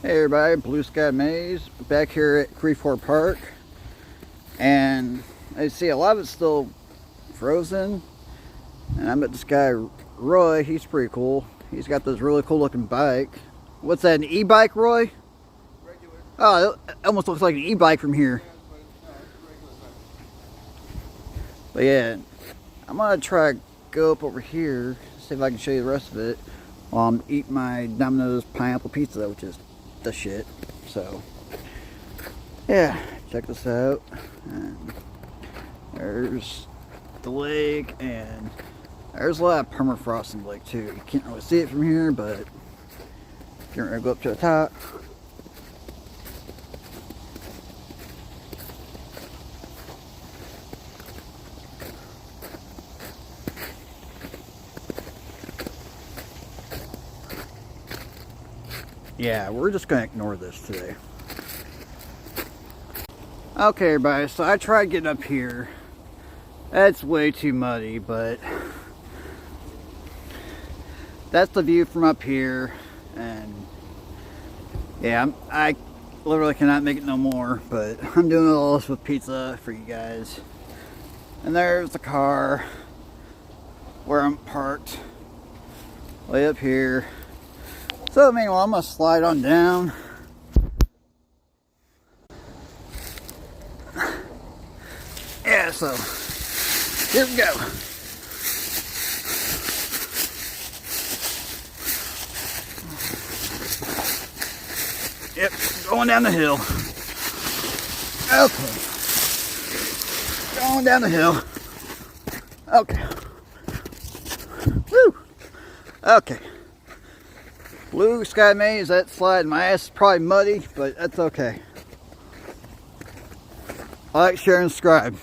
Hey everybody, Blue Sky Maze back here at Creve Coeur Park, and I see a lot of it's still frozen. And I met this guy Roy. He's pretty cool. He's got this really cool looking bike. What's that, an e-bike, Roy? Regular. Oh, it almost looks like an e-bike from here. But yeah, I'm gonna try to go up over here, see if I can show you the rest of it while I'm eating my Domino's pineapple pizza, which is the shit. So yeah, check this out. And there's the lake, and there's a lot of permafrost in the lake too. You can't really see it from here, but you're gonna go up to the top. Yeah, we're just gonna ignore this today. Okay, everybody, so I tried getting up here. That's way too muddy, but that's the view from up here. And yeah, I literally cannot make it no more, but I'm doing all this with pizza for you guys. And there's the car where I'm parked, way up here. So meanwhile, I'm gonna slide on down. Yeah, so here we go. Yep, going down the hill. Okay. Going down the hill. Okay. Woo! Okay. Blue Sky Maze, that slide, my ass is probably muddy, but that's okay. Like, share, and subscribe.